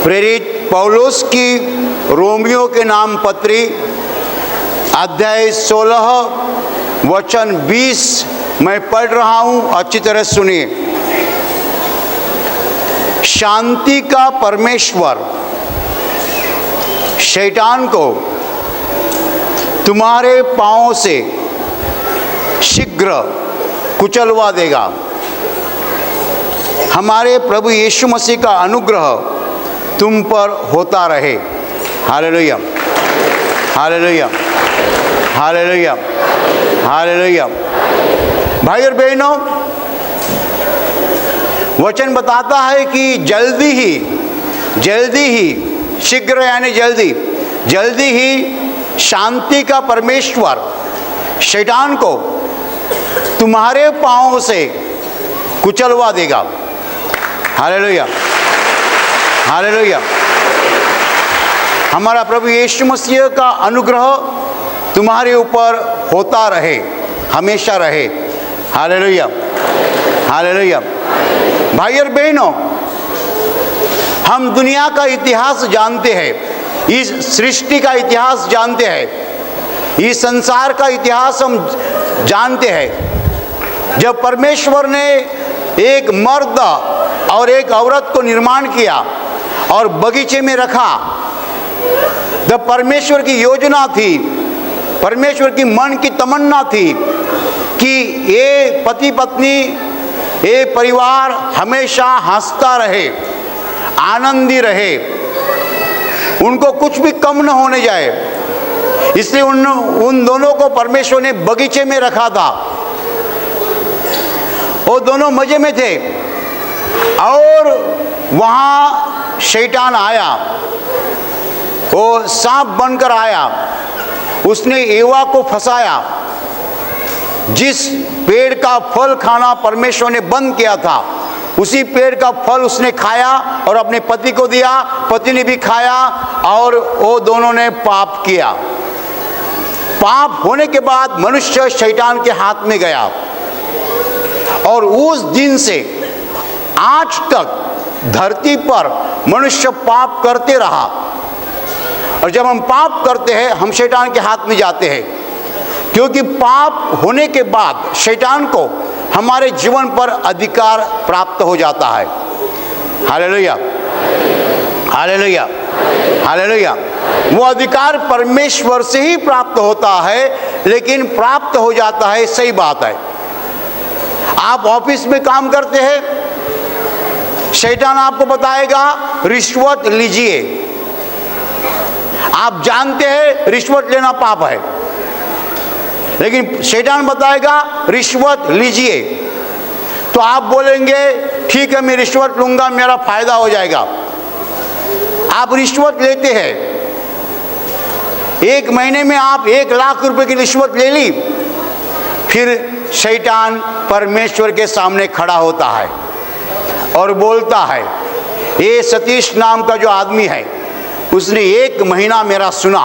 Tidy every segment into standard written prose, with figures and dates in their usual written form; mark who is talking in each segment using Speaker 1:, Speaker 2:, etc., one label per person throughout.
Speaker 1: प्रेरित पौलुस की रोमियो के नाम पत्री अध्याय 16 वचन 20 मैं पढ़ रहा हूं, अच्छी तरह सुनिए। शांति का परमेश्वर शैतान को तुम्हारे पांवों से शीघ्र कुचलवा देगा। हमारे प्रभु यीशु मसीह का अनुग्रह तुम पर होता रहे। Hallelujah, hallelujah, hallelujah, hallelujah. भाई और बहनों, वचन बताता है कि जल्दी ही शीघ्र यानी जल्दी ही शांति का परमेश्वर शैतान को तुम्हारे पांवों से कुचलवा देगा। Hallelujah, hallelujah. हमारा प्रभु यीशु मसीह का अनुग्रह तुम्हारे ऊपर होता रहे, हमेशा रहे। Hallelujah, hallelujah. भाई और बहनों, हम दुनिया का इतिहास जानते हैं, इस सृष्टि का इतिहास जानते हैं, इस संसार का इतिहास हम जानते हैं। जब परमेश्वर ने एक मर्द और एक औरत को निर्माण किया और बगीचे में रखा, जब परमेश्वर की योजना थी, परमेश्वर की मन की तमन्ना थी कि ये पति पत्नी, ये परिवार हमेशा हंसता रहे, आनंदी रहे, उनको कुछ भी कम न होने जाए, इसलिए उन दोनों को परमेश्वर ने बगीचे में रखा था। वो दोनों मजे में थे और वहाँ शैतान आया, वो सांप बनकर आया, उसने एवा को फंसाया। जिस पेड़ का फल खाना परमेश्वर ने बंद किया था, उसी पेड़ का फल उसने खाया और अपने पति को दिया, पति ने भी खाया और वो दोनों ने पाप किया। पाप होने के बाद मनुष्य शैतान के हाथ में गया और उस दिन से आज तक धरती पर मनुष्य पाप करते रहा। और जब हम पाप करते हैं, हम शैतान के हाथ में जाते हैं, क्योंकि पाप होने के बाद शैतान को हमारे जीवन पर अधिकार प्राप्त हो जाता है। Hallelujah, hallelujah, hallelujah. वो अधिकार परमेश्वर से ही प्राप्त होता है, लेकिन प्राप्त हो जाता है, सही बात है। आप ऑफिस में काम करते हैं, शैतान आपको बताएगा रिश्वत लीजिए। आप जानते हैं रिश्वत लेना पाप है, लेकिन शैतान बताएगा रिश्वत लीजिए, तो आप बोलेंगे ठीक है मैं रिश्वत लूंगा, मेरा फायदा हो जाएगा। आप रिश्वत लेते हैं, एक महीने में आप 1 लाख रुपए की रिश्वत ले ली, फिर शैतान परमेश्वर के सामने खड़ा होता है और बोलता है, ये सतीश नाम का जो आदमी है, उसने 1 महीना मेरा सुना,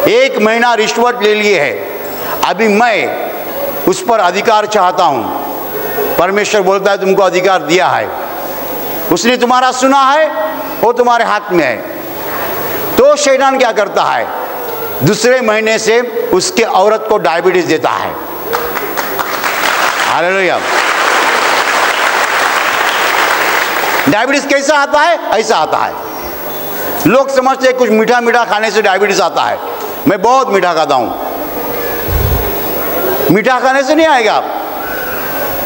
Speaker 1: 1 महीना रिश्वत ले लिए है, अभी मैं उस पर अधिकार चाहता हूँ। परमेश्वर बोलता है तुमको अधिकार दिया है, उसने तुम्हारा सुना है, वो तुम्हारे हाथ में है। तो शैतान क्या करता है, दूसरे महीने से उसके औरत को डायबिटीज देता है। हालेलुया। डायबिटीज कैसा आता है? ऐसा आता है, लोग समझते हैं कुछ मीठा मीठा खाने से डायबिटीज आता है। मैं बहुत मीठा खाता हूं, मीठा खाने से नहीं आएगा।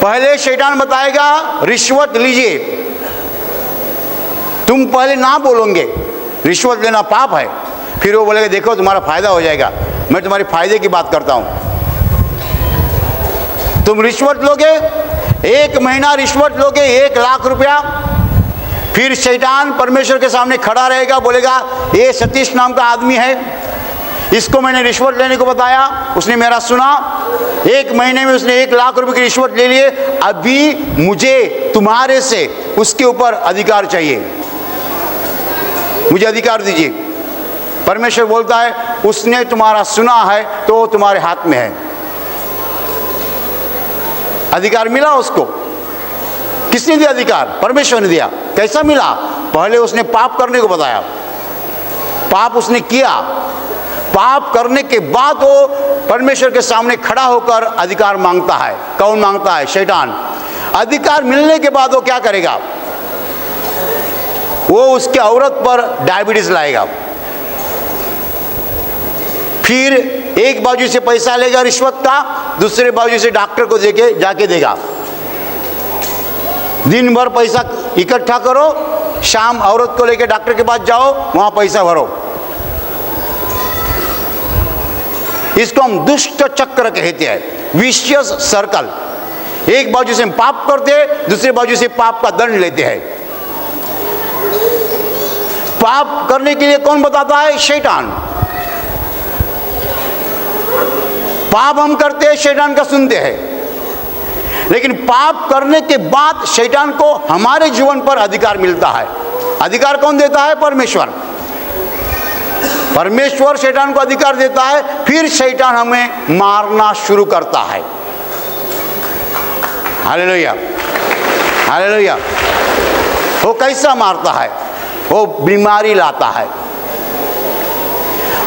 Speaker 1: पहले शैतान बताएगा रिश्वत लीजिए, तुम पहले ना बोलोगे रिश्वत लेना पाप है, फिर वो बोलेगा देखो तुम्हारा फायदा हो जाएगा, मैं तुम्हारे फायदे की बात करता हूं। तुम रिश्वत लोगे, 1 महीना रिश्वत लोगे, 1 लाख रुपया, फिर शैतान परमेश्वर के सामने खड़ा रहेगा, बोलेगा ये सतीश नाम का आदमी है, इसको मैंने रिश्वत लेने को बताया, उसने मेरा सुना, 1 महीने में उसने 1 लाख रुपए की रिश्वत ले लिए, अभी मुझे तुम्हारे से उसके ऊपर अधिकार चाहिए, मुझे अधिकार दीजिए। परमेश्वर बोलता है उसने तुम्हारा सुना है तो वो तुम्हारे हाथ में है, अधिकार मिला उसको। किसने दिया अधिकार? परमेश्वर ने दिया। कैसा मिला? पहले उसने पाप करने को बताया, पाप उसने किया, पाप करने के बाद वो परमेश्वर के सामने खड़ा होकर अधिकार मांगता है। कौन मांगता है? शैतान। अधिकार मिलने के बाद वो क्या करेगा? वो उसके औरत पर डायबिटीज लाएगा, फिर एक बाजू से पैसा लेगा रिश्वत का, दूसरे बाजू से डॉक्टर को देके जाके देगा। दिन भर पैसा इकट्ठा करो, शाम औरत को लेके डॉक्टर के पास जाओ, वहां पैसा भरो। इसको हम दुष्ट चक्र कहते हैं, विशियस सर्कल। एक बाजू से हम पाप करते हैं, दूसरे बाजू से पाप का दंड लेते हैं। पाप करने के लिए कौन बताता है? शैतान। पाप हम करते हैं, शैतान का सुनते हैं, लेकिन पाप करने के बाद शैतान को हमारे जीवन पर अधिकार मिलता है। अधिकार कौन देता है? परमेश्वर। परमेश्वर शैतान को अधिकार देता है, फिर शैतान हमें मारना शुरू करता है। Hallelujah, hallelujah. वो कैसा मारता है? वो बीमारी लाता है।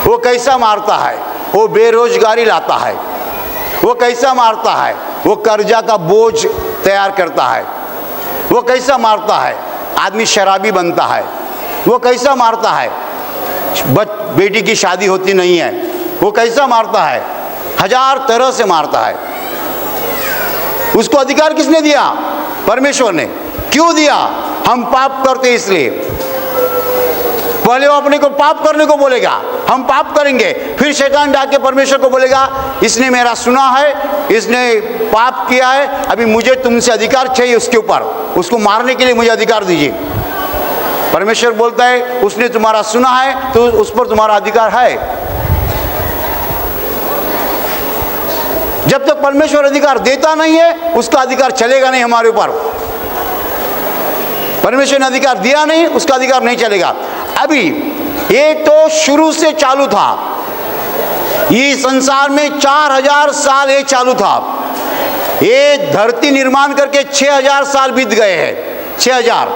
Speaker 1: वो कैसा मारता है? वो बेरोजगारी लाता है। वो कैसा मारता है? वो कर्जा का बोझ तैयार करता है। वो कैसा मारता है? आदमी शराबी बनता है। वो कैसा मारता है? बेटी की शादी होती नहीं है। वो कैसा मारता है? हजार तरह से मारता है। उसको अधिकार किसने दिया? परमेश्वर ने। क्यों दिया? हम पाप करते इसलिए। पहले वो अपने को पाप करने को बोलेगा, हम पाप करेंगे, फिर शैतान जाके परमेश्वर को बोलेगा, इसने मेरा सुना है, इसने पाप किया है, अभी मुझे तुमसे अधिकार चाहिए उसके ऊपर, उसको मारने के लिए मुझे अधिकार दीजिए। परमेश्वर बोलता है, उसने तुम्हारा सुना है तो उस पर तुम्हारा अधिकार है। जब तक परमेश्वर अधिकार देता नहीं है, उसका अधिकार चलेगा नहीं हमारे ऊपर। परमेश्वर ने अधिकार दिया नहीं, उसका अधिकार नहीं चलेगा। अभी ये तो शुरू से चालू था, ये संसार में 4000 साल ये चालू था। ये धरती निर्माण करके 6000 साल बीत गए हैं, 6000।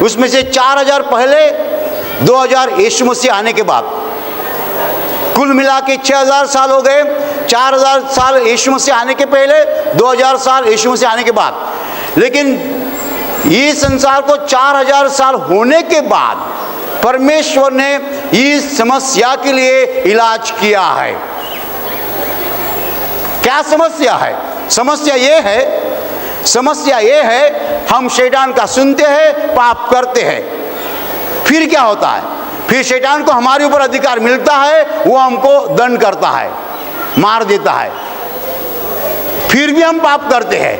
Speaker 1: उसमें से 4000 पहले, 2000 यीशु मसीह आने के बाद, कुल मिला के 6000 साल हो गए। 4000 साल यीशु मसीह आने के पहले, 2000 साल यीशु मसीह आने के बाद। लेकिन ये संसार को 4000 साल होने के बाद परमेश्वर ने इस समस्या के लिए इलाज किया है। क्या समस्या है? समस्या ये है, हम शैतान का सुनते हैं, पाप करते हैं। फिर क्या होता है? फिर शैतान को हमारे ऊपर अधिकार मिलता है, वो हमको दंड करता है, मार देता है। फिर भी हम पाप करते हैं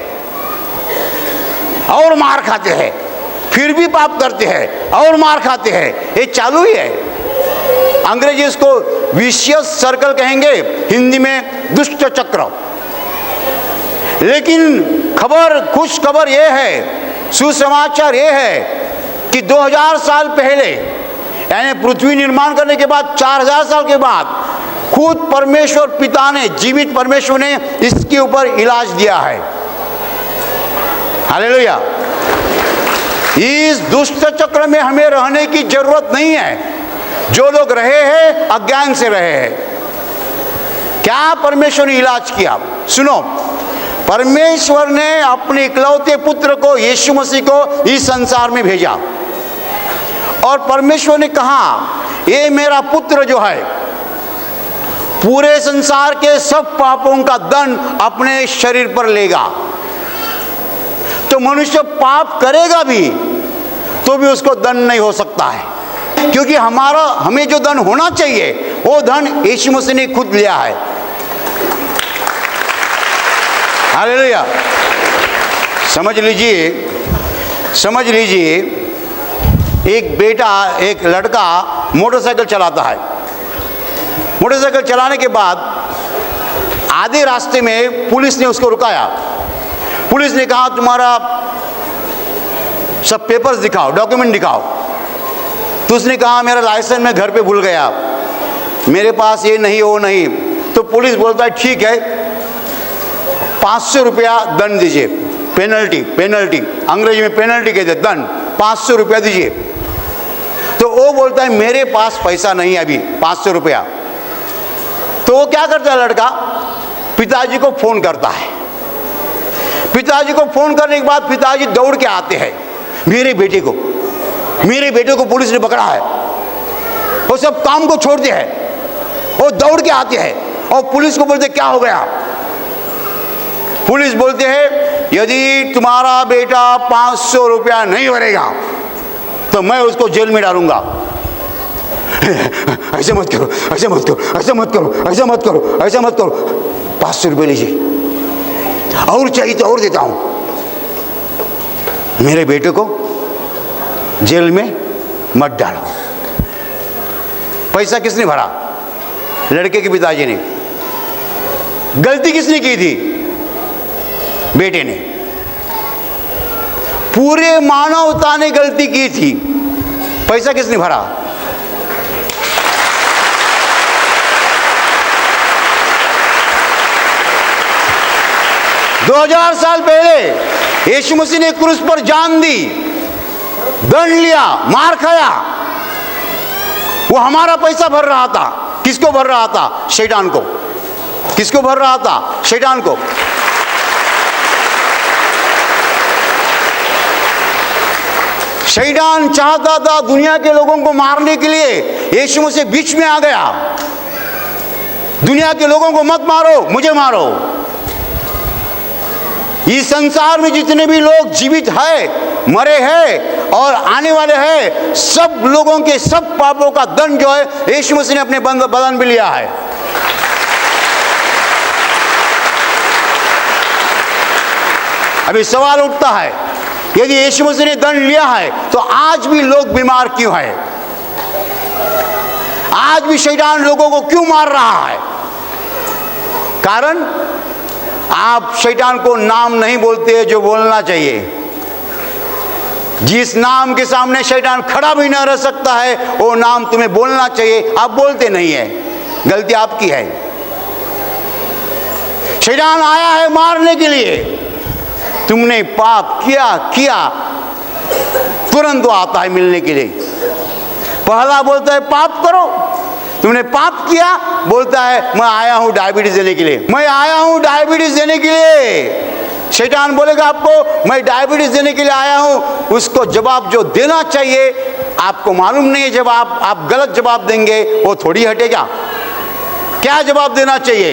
Speaker 1: और मार खाते हैं, फिर भी पाप करते हैं और मार खाते हैं। ये चालू ही है। अंग्रेजी इसको विशियस सर्कल कहेंगे, हिंदी में दुष्ट चक्र। लेकिन खुश खबर ये है, सुसमाचार ये है कि 2000 साल पहले, यानी पृथ्वी निर्माण करने के बाद 4000 साल के बाद, खुद परमेश्वर पिता ने, जीवित परमेश्वर ने इसके ऊपर इलाज दिया है। हालेलुया। इस दुष्ट चक्र में हमें रहने की जरूरत नहीं है। जो लोग रहे हैं, अज्ञान से रहे हैं। क्या परमेश्वर ने इलाज किया? सुनो, परमेश्वर ने अपने इकलौते पुत्र को, यीशु मसीह को इस संसार में भेजा और परमेश्वर ने कहा, ये मेरा पुत्र जो है पूरे संसार के सब पापों का दंड अपने शरीर पर लेगा। तो मनुष्य पाप करेगा भी तो भी उसको दंड नहीं हो सकता है, क्योंकि हमें जो दंड होना चाहिए वो दंड यीशु मसीह ने खुद लिया है। हालेलुया। समझ लीजिए, एक लड़का मोटरसाइकिल चलाता है। मोटरसाइकिल चलाने के बाद आधे रास्ते में पुलिस ने उसको रुकाया। पुलिस ने कहा, तुम्हारा सब पेपर्स दिखाओ, डॉक्यूमेंट दिखाओ। तो उसने कहा, मेरा लाइसेंस मैं घर पे भूल गया, मेरे पास ये नहीं, वो नहीं। तो पुलिस बोलता है, ठीक है, 500 रुपया दंड दीजिए। पेनल्टी, अंग्रेजी में पेनल्टी कहते हैं, दंड 500 रुपया दीजिए। वो बोलता है मेरे पास पैसा नहीं है अभी 500 रुपया। तो वो क्या करता है लड़का, पिताजी को फोन करता है। पिताजी को फोन करने के बाद पिताजी दौड़ के आते हैं, मेरे बेटे को पुलिस ने पकड़ा है। वो सब काम को छोड़ते हैं, वो दौड़ के आते हैं और पुलिस को बोलते क्या हो गया। पुलिस बोलते हैं यदि तुम्हारा बेटा 500 रुपया नहीं भरेगा तो मैं उसको जेल में डालूंगा। ऐसे मत करो, ऐसे मत करो, ऐसे मत करो, ऐसे मत करो, ऐसे मत करो। 500 रुपये लीजिए, और चाहिए तो और देता हूं। मेरे बेटे को जेल में मत डालो। पैसा किसने भरा? लड़के के पिताजी ने। गलती किसने की थी? बेटे ने। पूरे मानवता ने गलती की थी, पैसा किसने भरा? 2000 साल पहले यीशु मसीह ने क्रूस पर जान दी, दंड लिया, मार खाया। वो हमारा पैसा भर रहा था। किसको भर रहा था? शैतान को। किसको भर रहा था? शैतान को। शैतान चाहता था दुनिया के लोगों को मारने के लिए। यीशु मसीह बीच में आ गया, दुनिया के लोगों को मत मारो, मुझे मारो। इस संसार में जितने भी लोग जीवित है, मरे हैं और आने वाले हैं, सब लोगों के सब पापों का दंड जो है यीशु मसीह ने अपने बदन में लिया है। अभी सवाल उठता है, यदि यीशु मसीह ने दंड लिया है तो आज भी लोग बीमार क्यों है? आज भी शैतान लोगों को क्यों मार रहा है? कारण आप शैतान को नाम नहीं बोलते जो बोलना चाहिए। जिस नाम के सामने शैतान खड़ा भी न रह सकता है, वो नाम तुम्हें बोलना चाहिए, आप बोलते नहीं है। गलती आपकी है। शैतान आया है मारने के लिए। तुमने पाप किया तुरंत वो आता है मिलने के लिए। पहला बोलता है पाप करो, तुमने पाप किया, बोलता है मैं आया हूं डायबिटीज देने के लिए, मैं आया हूं डायबिटीज देने के लिए। शैतान बोलेगा आपको मैं डायबिटीज देने के लिए आया हूं। उसको जवाब जो देना चाहिए आपको मालूम नहीं है। जब आप गलत जवाब देंगे वो थोड़ी हटेगा। क्या जवाब देना चाहिए?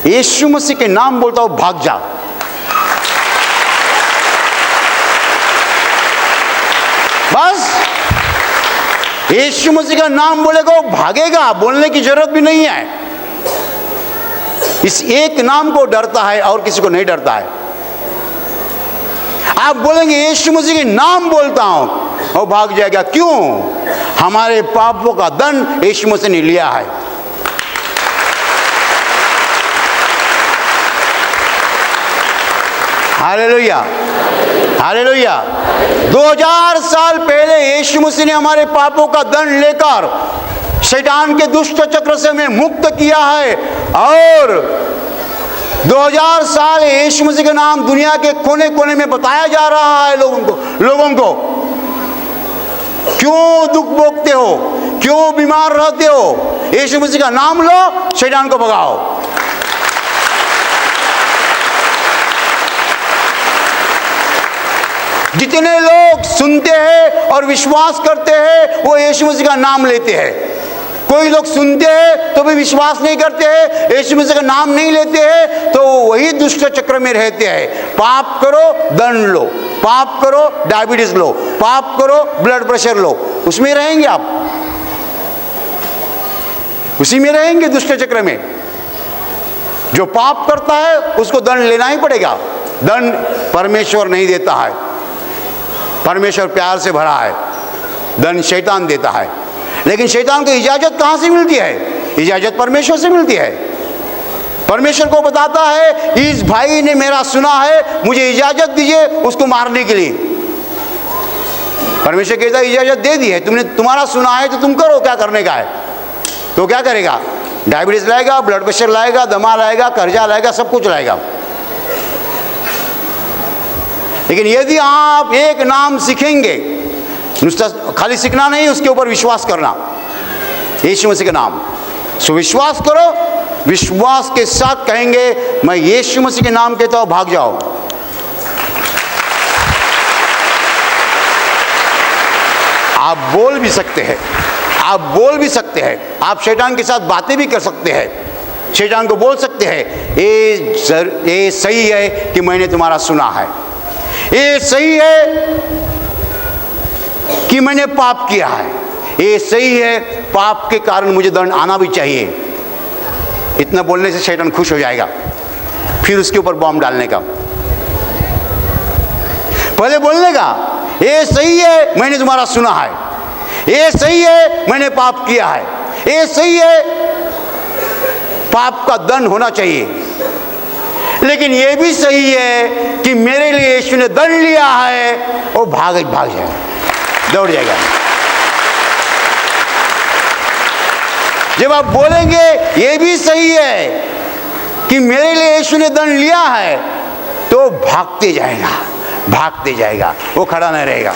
Speaker 1: यीशु मसीह के नाम बोलता हूं, भाग जा। बस यीशु मसीह का नाम बोलेगा वो भागेगा, बोलने की जरूरत भी नहीं है। इस एक नाम को डरता है और किसी को नहीं डरता है। आप बोलेंगे यीशु मसीह के नाम बोलता हूं, वो भाग जाएगा। क्यों? हमारे पापों का दंड यीशु मसीह ने लिया है। Hallelujah, hallelujah. 2000 साल पहले यीशु मसीह ने हमारे पापों का दंड लेकर शैतान के दुष्ट चक्र से हमें मुक्त किया है। और 2000 साल यीशु मसीह का नाम दुनिया के कोने कोने में बताया जा रहा है लोगों को। क्यों दुख भोगते हो? क्यों बीमार रहते हो? यीशु मसीह का नाम लो, शैतान को भगाओ। जितने लोग सुनते हैं और विश्वास करते हैं वो यीशु मसीह का नाम लेते हैं। कोई लोग सुनते हैं तो भी विश्वास नहीं करते हैं, यीशु मसीह का नाम नहीं लेते हैं, तो वही दुष्ट चक्र में रहते हैं। पाप करो दंड लो, पाप करो डायबिटीज लो, पाप करो ब्लड प्रेशर लो, उसमें रहेंगे आप, उसी में रहेंगे दुष्ट चक्र में। जो पाप करता है उसको दंड लेना ही पड़ेगा। दंड परमेश्वर नहीं देता है, परमेश्वर प्यार से भरा है, दंड शैतान देता है। लेकिन शैतान को इजाजत कहां से मिलती है? इजाजत परमेश्वर से मिलती है। परमेश्वर को बताता है इस भाई ने मेरा सुना है, मुझे इजाजत दीजिए उसको मारने के लिए। परमेश्वर कहता है इजाजत दे दी है, तुमने तुम्हारा सुना है तो तुम करो, क्या करने का है। तो क्या करेगा? डायबिटीज लाएगा, ब्लड प्रेशर लाएगा, दमा लाएगा, कर्जा लाएगा, सब कुछ लाएगा। लेकिन यदि आप एक नाम सीखेंगे, नुस्ता खाली सीखना नहीं, उसके ऊपर विश्वास करना, यीशु मसीह का नाम। सो विश्वास करो, विश्वास के साथ कहेंगे मैं यीशु मसीह के नाम कहता हूं, भाग जाओ। आप बोल भी सकते हैं, आप बोल भी सकते हैं, आप शैतान के साथ बातें भी कर सकते हैं। शैतान को बोल सकते हैं ये सही है कि मैंने तुम्हारा सुना है, ये सही है कि मैंने पाप किया है, ये सही है पाप के कारण मुझे दंड आना भी चाहिए। इतना बोलने से शैतान खुश हो जाएगा, फिर उसके ऊपर बॉम्ब डालने का। पहले बोलने का ये सही है मैंने तुम्हारा सुना है, ये सही है मैंने पाप किया है, ये सही है पाप का दंड होना चाहिए, लेकिन ये भी सही है कि मेरे लिए यीशु ने दंड लिया है, वो भाग जाएगा, दौड़ जाएगा। जब आप बोलेंगे ये भी सही है कि मेरे लिए यीशु ने दंड लिया है, तो भागते जाएगा, भागते जाएगा, वो खड़ा नहीं रहेगा।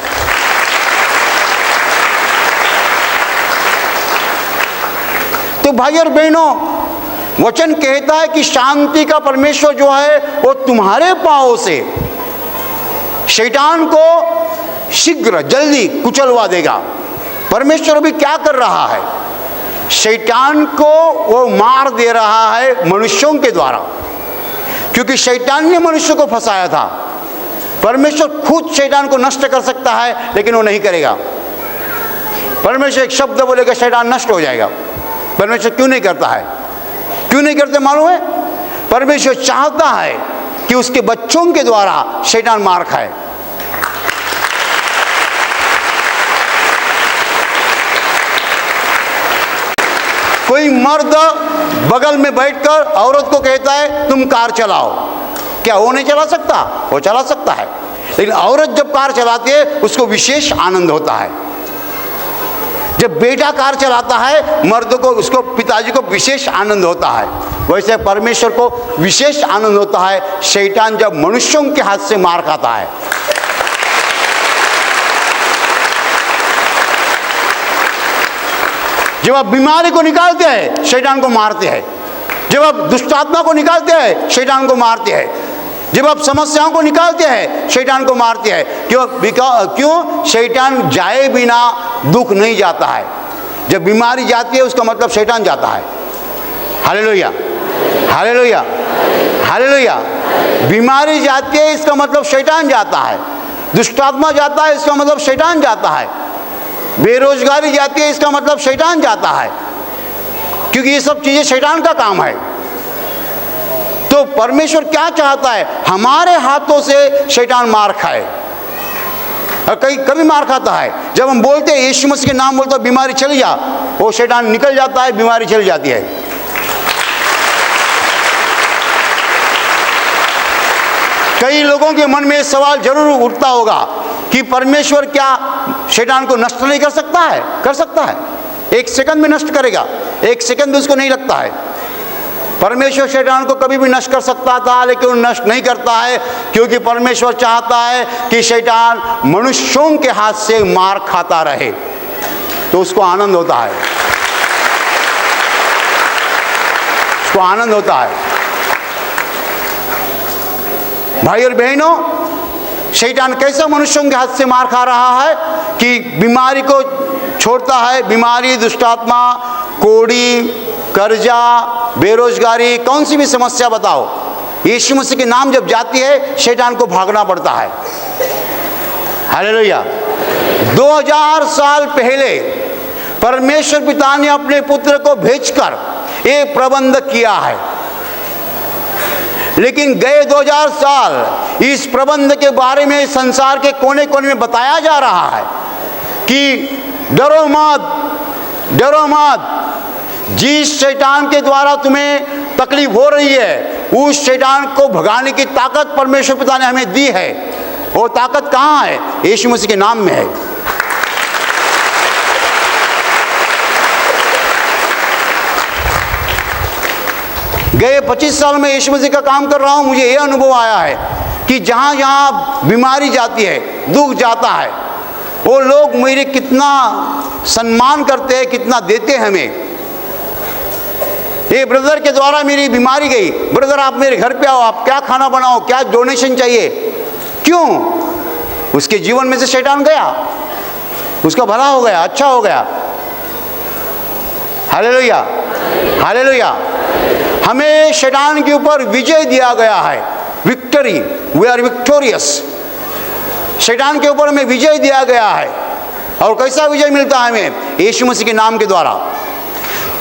Speaker 1: तो भाई और बहनों, वचन कहता है कि शांति का परमेश्वर जो है वो तुम्हारे पांवों से शैतान को शीघ्र जल्दी कुचलवा देगा। परमेश्वर अभी क्या कर रहा है? शैतान को वो मार दे रहा है मनुष्यों के द्वारा, क्योंकि शैतान ने मनुष्य को फंसाया था। परमेश्वर खुद शैतान को नष्ट कर सकता है, लेकिन वो नहीं करेगा। परमेश्वर एक शब्द बोलेगा शैतान नष्ट हो जाएगा। परमेश्वर क्यों नहीं करता है? क्यों नहीं करते मालूम है? परमेश्वर चाहता है कि उसके बच्चों के द्वारा शैतान मार खाए। कोई मर्द बगल में बैठकर औरत को कहता है तुम कार चलाओ, क्या वो नहीं चला सकता? वो चला सकता है, लेकिन औरत जब कार चलाती है उसको विशेष आनंद होता है। जब बेटा कार चलाता है, मर्द को, उसको, पिताजी को विशेष आनंद होता है। वैसे परमेश्वर को विशेष आनंद होता है शैतान जब मनुष्यों के हाथ से मार खाता है। जब आप बीमारी को निकालते हैं, शैतान को मारते हैं। जब आप दुष्ट आत्मा को निकालते हैं, शैतान को मारते हैं। जब आप समस्याओं को निकालते हैं, शैतान को मारते हैं। क्यों? शैतान जाए बिना दुख नहीं जाता है। जब बीमारी जाती है उसका मतलब शैतान जाता है। Hallelujah, hallelujah, hallelujah. बीमारी जाती है इसका मतलब शैतान जाता है। दुष्ट आत्मा जाता है इसका मतलब शैतान जाता है। बेरोजगारी जाती है इसका मतलब शैतान जाता है, क्योंकि ये सब चीजें शैतान का काम है। तो परमेश्वर क्या चाहता है? हमारे हाथों से शैतान मार खाए। और कभी मार खाता है जब हम बोलते हैं यीशु मसीह के नाम बोलते बीमारी चली जा, वो शैतान निकल जाता है, बीमारी चली जाती है। कई लोगों के मन में सवाल जरूर उठता होगा कि परमेश्वर क्या शैतान को नष्ट नहीं कर सकता है? कर सकता है, एक सेकंड में नष्ट करेगा। एक सेकंड भी उसको नहीं लगता है। परमेश्वर शैतान को कभी भी नष्ट कर सकता था, लेकिन वो नष्ट नहीं करता है, क्योंकि परमेश्वर चाहता है कि शैतान मनुष्यों के हाथ से मार खाता रहे, तो उसको आनंद होता है, उसको आनंद होता है। भाई और बहनों, शैतान कैसा मनुष्यों के हाथ से मार खा रहा है कि बीमारी को छोड़ता है। बीमारी, दुष्टात्मा, कोड़ी, कर्जा, बेरोजगारी, कौन सी भी समस्या बताओ, यीशु मसीह के नाम जब जाती है शैतान को भागना पड़ता है। हालेलुया। 2000 साल पहले परमेश्वर पिता ने अपने पुत्र को भेजकर एक प्रबंध किया है, लेकिन गए 2000 साल इस प्रबंध के बारे में संसार के कोने कोने में बताया जा रहा है कि डरो मत, डरो मत। जिस शैतान के द्वारा तुम्हें तकलीफ हो रही है, उस शैतान को भगाने की ताकत परमेश्वर पिता ने हमें दी है। वो ताकत कहाँ है? यीशु मसीह के नाम में है। गए 25 साल में यीशु मसीह का काम कर रहा हूँ, मुझे ये अनुभव आया है कि जहाँ जहाँ बीमारी जाती है, दुख जाता है, वो लोग मेरे कितना सम्मान करते हैं, कितना देते हैं हमें। ये ब्रदर के द्वारा मेरी बीमारी गई, ब्रदर आप मेरे घर पे आओ, आप क्या खाना बनाओ, क्या डोनेशन चाहिए। क्यों? उसके जीवन में से शैतान गया, उसका भला हो गया, अच्छा हो गया। Hallelujah, hallelujah. हमें शैतान के ऊपर विजय दिया गया है, विक्ट्री, वी आर विक्टोरियस। शैतान के ऊपर हमें विजय दिया गया है। और कैसा विजय मिलता है हमें? यीशु मसीह के नाम के द्वारा।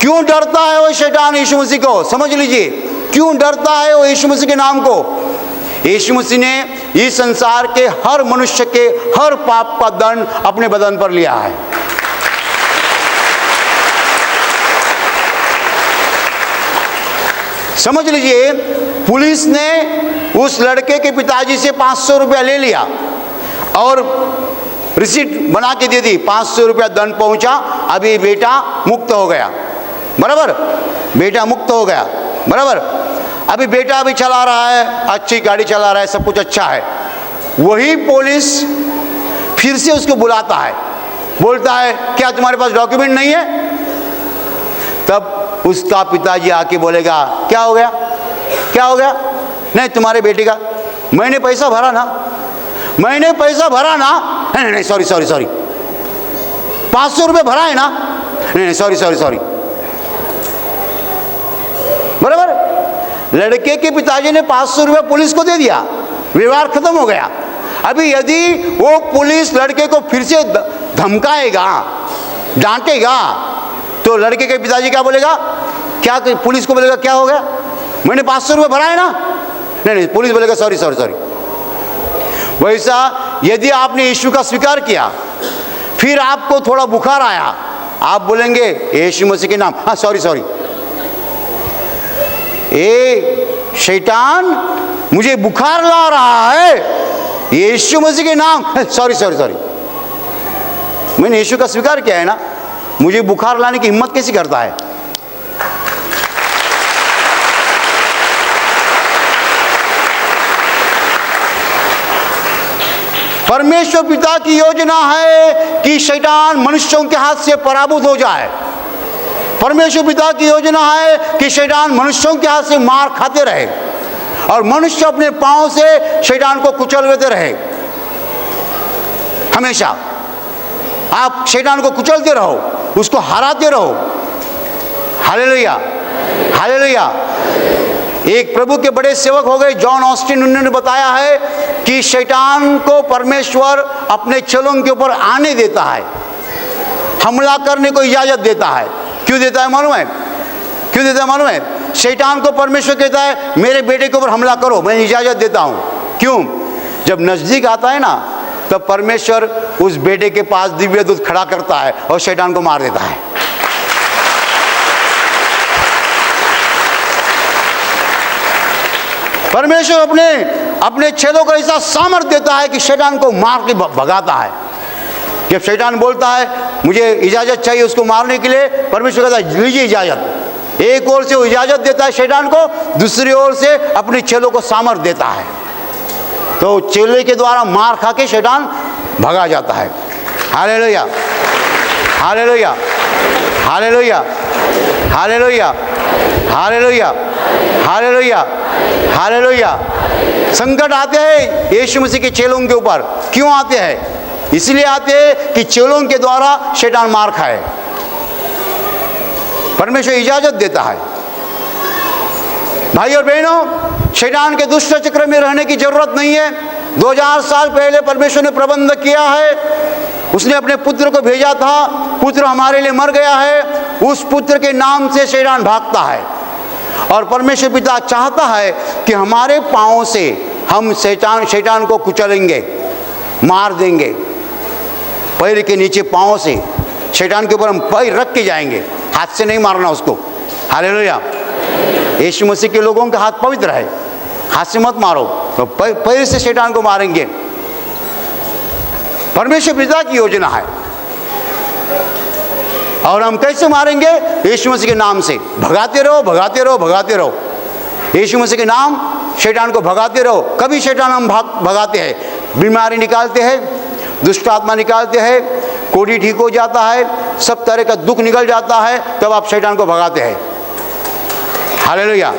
Speaker 1: क्यों डरता है वो शैतान यीशु मसीह को? समझ लीजिए, क्यों डरता है वो यीशु मसीह के नाम को? यीशु मसीह ने इस संसार के हर मनुष्य के हर पाप का दंड अपने बदन पर लिया है। समझ लीजिए, पुलिस ने उस लड़के के पिताजी से 500 रुपया ले लिया और रिसीट बना के दे दी, 500 रुपया दंड पहुंचा, अभी बेटा मुक्त हो गया। बराबर, बेटा मुक्त हो गया। बराबर, अभी बेटा अभी चला रहा है, अच्छी गाड़ी चला रहा है, सब कुछ अच्छा है। वही पुलिस फिर से उसको बुलाता है, बोलता है क्या तुम्हारे पास डॉक्यूमेंट नहीं है? तब उसका पिताजी आके बोलेगा क्या हो गया, क्या हो गया? नहीं, तुम्हारे बेटे का मैंने पैसा भरा ना, मैंने पैसा भरा ना। नहीं नहीं, सॉरी सॉरी सॉरी, 500 रुपये भरा है ना। नहीं नहीं, सॉरी सॉरी सॉरी। बराबर, लड़के के पिताजी ने 500 रुपये पुलिस को दे दिया, व्यवहार खत्म हो गया। अभी यदि वो पुलिस लड़के को फिर से धमकाएगा, डांटेगा, तो लड़के के पिताजी क्या बोलेगा? क्या पुलिस को बोलेगा क्या हो गया, मैंने 500 रुपये भरा है ना। नहीं नहीं, पुलिस बोलेगा सॉरी सॉरी सॉरी। वैसा यदि आपने यीशु का स्वीकार किया, फिर आपको थोड़ा बुखार आया, आप बोलेंगे यीशु मसीह के नाम, हाँ सॉरी सॉरी। ए शैतान मुझे बुखार ला रहा है, यीशु मसीह के नाम, सॉरी सॉरी सॉरी। मैंने यीशु का स्वीकार किया है ना, मुझे बुखार लाने की हिम्मत कैसी करता है? परमेश्वर पिता की योजना है कि शैतान मनुष्यों के हाथ से पराभूत हो जाए। परमेश्वर पिता की योजना है कि शैतान मनुष्यों के हाथ से मार खाते रहे और मनुष्य अपने पांव से शैतान को कुचलते रहे। हमेशा आप शैतान को कुचलते रहो, उसको हराते रहो। Hallelujah, hallelujah. एक प्रभु के बड़े सेवक हो गए जॉन ऑस्टिन, उन्होंने बताया है कि शैतान को परमेश्वर अपने चेलों के ऊपर आने देता है, हमला करने को इजाजत देता है। क्यों देता है मालूम है? क्यों देता है मालूम है? शैतान को परमेश्वर कहता है मेरे बेटे के ऊपर हमला करो, मैं इजाजत देता हूँ। क्यों? जब नजदीक आता है ना, तब परमेश्वर उस बेटे के पास दिव्य दूत खड़ा करता है और शैतान को मार देता है। परमेश्वर अपने चेलों को ऐसा सामर्थ्य देता है कि शैतान को मार के भगाता है। जब शैतान बोलता है मुझे इजाजत चाहिए उसको मारने के लिए, परमेश्वर कहता है लीजिए इजाजत। एक ओर से वो इजाजत देता है शैतान को, दूसरी ओर से अपने चेलों को सामर्थ्य देता है, तो चेले के द्वारा मार खा के शैतान भगा जाता है। Hallelujah, hallelujah, hallelujah, hallelujah, hallelujah, hallelujah, hallelujah. संकट आते हैं यीशु मसीह के चेलों के ऊपर। क्यों आते हैं? इसलिए आते हैं कि चेलों के द्वारा शैतान मार खाए। परमेश्वर इजाजत देता है। भाई और बहनों, शैतान के दुष्ट चक्र में रहने की जरूरत नहीं है। 2000 साल पहले परमेश्वर ने प्रबंध किया है, उसने अपने पुत्र को भेजा था, पुत्र हमारे लिए मर गया है, उस पुत्र के नाम से शैतान भागता है। और परमेश्वर पिता चाहता है कि हमारे पांव से हम शैतान को कुचलेंगे, मार देंगे। पैर के नीचे पांव से शैतान के ऊपर हम पैर रख के जाएंगे, हाथ से नहीं मारना उसको। हालेलुया। यीशु मसीह के लोगों का हाथ पवित्र है, हाथ से मत मारो, तो पैर से शैतान को मारेंगे। परमेश्वर पिता की योजना है। और हम कैसे मारेंगे? यीशु मसीह के नाम से। भगाते रहो, भगाते रहो, भगाते रहो। यीशु मसीह के नाम शैतान को भगाते रहो। कभी शैतान हम भगाते हैं, बीमारी निकालते हैं, दुष्ट आत्मा निकालते हैं, कोढ़ी ठीक हो जाता है, सब तरह का दुख निकल जाता है, तब आप शैतान को भगाते हैं। Hallelujah,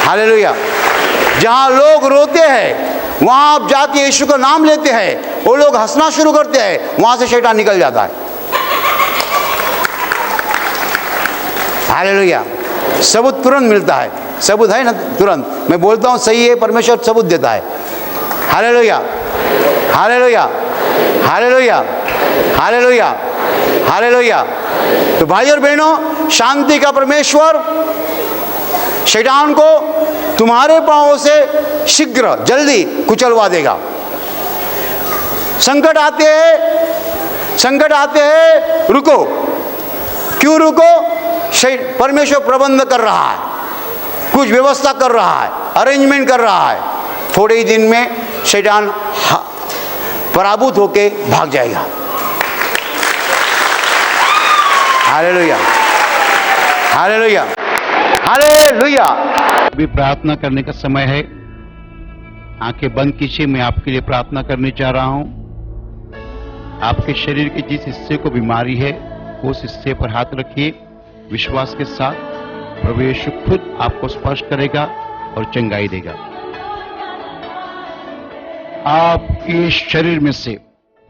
Speaker 1: hallelujah. जहाँ लोग रोते हैं वहाँ आप जाके यीशु का नाम लेते हैं, वो लोग हंसना शुरू करते हैं, वहाँ से शैतान निकल जाता है। हालेलुया। सबूत तुरंत मिलता है, सबूत है ना तुरंत। मैं बोलता हूँ सही है, परमेश्वर सबूत देता है। Hallelujah, hallelujah, hallelujah, hallelujah, hallelujah. तो भाई और बहनों, शांति का परमेश्वर शैतान को तुम्हारे पांवों से शीघ्र जल्दी कुचलवा देगा। संकट आते हैं, संकट आते हैं, रुको। क्यों रुको? परमेश्वर प्रबंध कर रहा है, कुछ व्यवस्था कर रहा है, अरेंजमेंट कर रहा है। थोड़े ही दिन में शैतान पराभूत होके भाग जाएगा। Hallelujah, hallelujah, hallelujah.
Speaker 2: अभी प्रार्थना करने का समय है। आंखें बंद कीजिए। मैं आपके लिए प्रार्थना करने जा रहा हूं। आपके शरीर के जिस हिस्से को बीमारी है उस हिस्से पर हाथ रखिए विश्वास के साथ। प्रभु यीशु खुद आपको स्पर्श करेगा और चंगाई देगा। आपके शरीर में से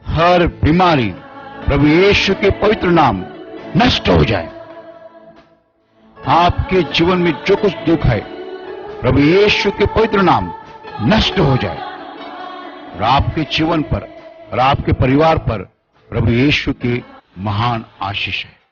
Speaker 2: हर बीमारी प्रभु यीशु के पवित्र नाम नष्ट हो जाए। आपके जीवन में जो कुछ दुख है प्रभु यीशु के पवित्र नाम नष्ट हो जाए और आपके जीवन पर और आपके परिवार पर प्रभु यीशु की महान आशीष है।